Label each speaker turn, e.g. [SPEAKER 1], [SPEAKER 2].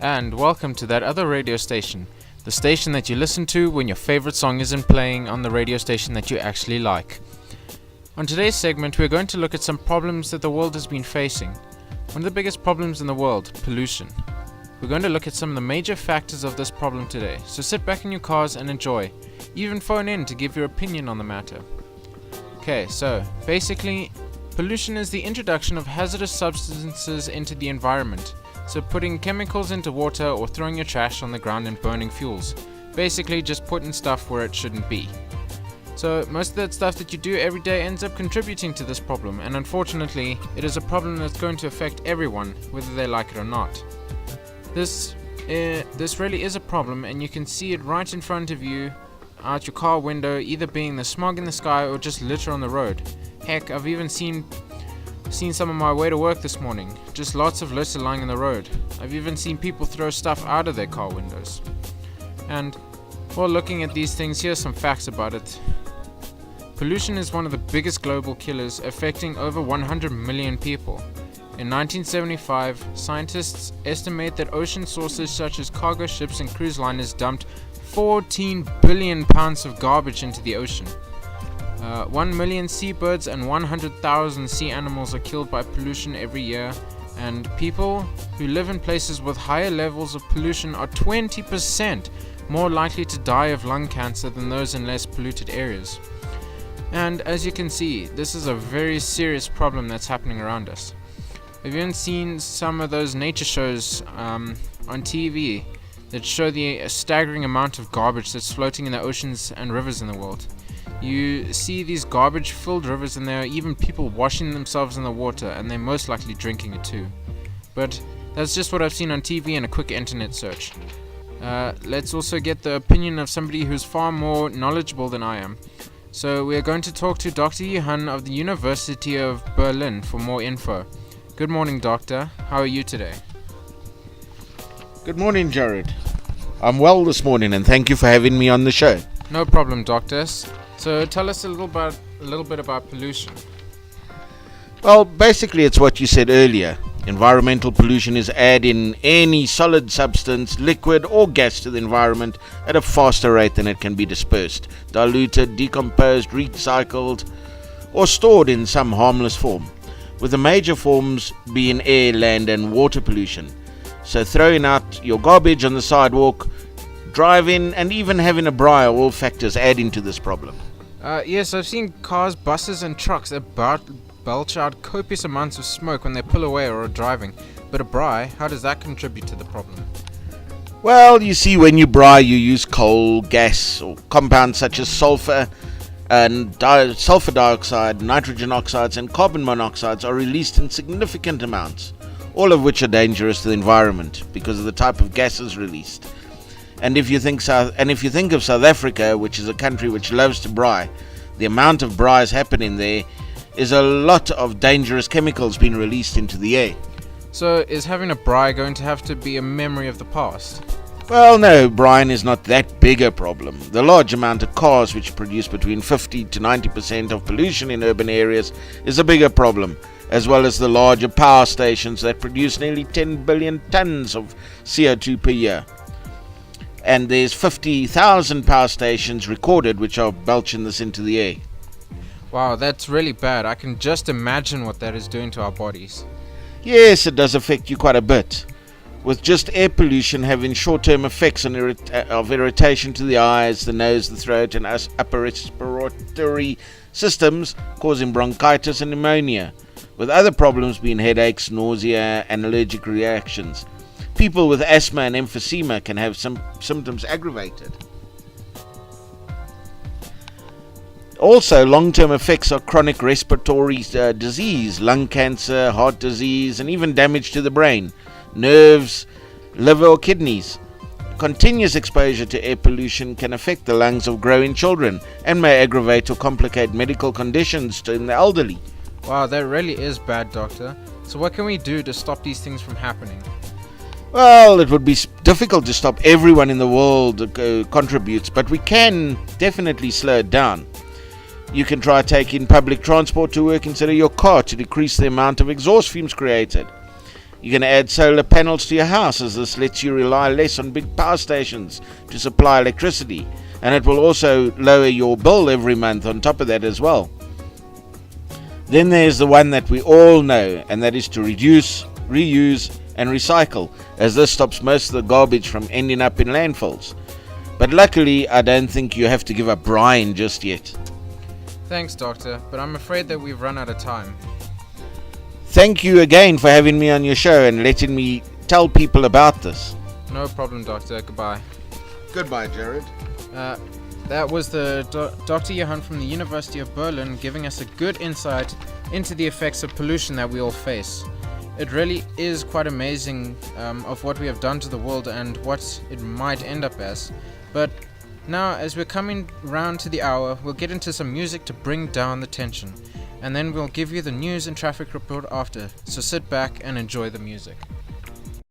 [SPEAKER 1] And welcome to that other radio station, the station that you listen to when your favorite song isn't playing on the radio station that you actually like. On today's segment, we're going to look at some problems that the world has been facing. One of the biggest problems in the world, pollution. We're going to look at some of the major factors of this problem today, so sit back in your cars and enjoy. Even phone in to give your opinion on the matter. Okay, so basically, pollution is the introduction of hazardous substances into the environment. So putting chemicals into water or throwing your trash on the ground and burning fuels. Basically just putting stuff where it shouldn't be. So most of that stuff that you do every day ends up contributing to this problem, and unfortunately it is a problem that's going to affect everyone, whether they like it or not. This really is a problem, and you can see it right in front of you out your car window, either being the smog in the sky or just litter on the road. Heck, I've even seen some on my way to work this morning. Just lots of litter lying on the road. I've even seen people throw stuff out of their car windows. And while looking at these things, here's some facts about it. Pollution is one of the biggest global killers, affecting over 100 million people. In 1975, scientists estimate that ocean sources such as cargo ships and cruise liners dumped 14 billion pounds of garbage into the ocean. 1 million seabirds and 100,000 sea animals are killed by pollution every year, and people who live in places with higher levels of pollution are 20% more likely to die of lung cancer than those in less polluted areas. And as you can see, this is a very serious problem that's happening around us. Have you even seen some of those nature shows on TV that show the staggering amount of garbage that's floating in the oceans and rivers in the world? You see these garbage-filled rivers, and there are even people washing themselves in the water, and they're most likely drinking it too. But that's just what I've seen on TV and a quick internet search. Let's also get the opinion of somebody who's far more knowledgeable than I am. So we are going to talk to Dr. Johan of the University of Berlin for more info. Good morning, Doctor. How are you today?
[SPEAKER 2] Good morning, Jared. I'm well this morning, and thank you for having me on the show.
[SPEAKER 1] No problem, doctors. So tell us a little bit about pollution.
[SPEAKER 2] Well, basically it's what you said earlier. Environmental pollution is adding any solid substance, liquid or gas to the environment at a faster rate than it can be dispersed, diluted, decomposed, recycled, or stored in some harmless form, with the major forms being air, land and water pollution. So throwing out your garbage on the sidewalk, driving and even having a braai are all factors adding to this problem.
[SPEAKER 1] Yes, I've seen cars, buses and trucks that belch out copious amounts of smoke when they pull away or are driving. But a braai, how does that contribute to the problem?
[SPEAKER 2] Well, you see, when you braai, you use coal, gas, or compounds such as sulfur and sulfur dioxide, nitrogen oxides, and carbon monoxides are released in significant amounts, all of which are dangerous to the environment because of the type of gases released. And if you think of South Africa, which is a country which loves to braai, the amount of braais happening there is a lot of dangerous chemicals being released into the air.
[SPEAKER 1] So is having a braai going to have to be a memory of the past?
[SPEAKER 2] Well, no, braaiing is not that big a problem. The large amount of cars, which produce between 50 to 90% of pollution in urban areas, is a bigger problem, as well as the larger power stations that produce nearly 10 billion tons of CO2 per year. And there's 50,000 power stations recorded which are belching this into the air.
[SPEAKER 1] Wow, that's really bad. I can just imagine what that is doing to our bodies.
[SPEAKER 2] Yes, it does affect you quite a bit, with just air pollution having short-term effects of irritation to the eyes, the nose, the throat and upper respiratory systems, causing bronchitis and pneumonia, with other problems being headaches, nausea and allergic reactions. People with asthma and emphysema can have some symptoms aggravated. Also, long-term effects are chronic respiratory disease, lung cancer, heart disease, and even damage to the brain, nerves, liver or kidneys. Continuous exposure to air pollution can affect the lungs of growing children and may aggravate or complicate medical conditions in the elderly.
[SPEAKER 1] Wow, that really is bad, Doctor. So what can we do to stop these things from happening?
[SPEAKER 2] Well, it would be difficult to stop everyone in the world contributes, but we can definitely slow it down. You can try taking public transport to work instead of your car to decrease the amount of exhaust fumes created. You can add solar panels to your house, as this lets you rely less on big power stations to supply electricity, and it will also lower your bill every month on top of that as well. Then there's the one that we all know, and that is to reduce, reuse and recycle, as this stops most of the garbage from ending up in landfills. But luckily, I don't think you have to give up brine just yet.
[SPEAKER 1] Thanks, Doctor, but I'm afraid that we've run out of time.
[SPEAKER 2] Thank you again for having me on your show and letting me tell people about this.
[SPEAKER 1] No problem, Doctor. Goodbye.
[SPEAKER 2] Goodbye, Jared.
[SPEAKER 1] That was the Dr. Johan from the University of Berlin giving us a good insight into the effects of pollution that we all face. It really is quite amazing of what we have done to the world and what it might end up as. But now, as we're coming round to the hour, we'll get into some music to bring down the tension. And then we'll give you the news and traffic report after, so sit back and enjoy the music.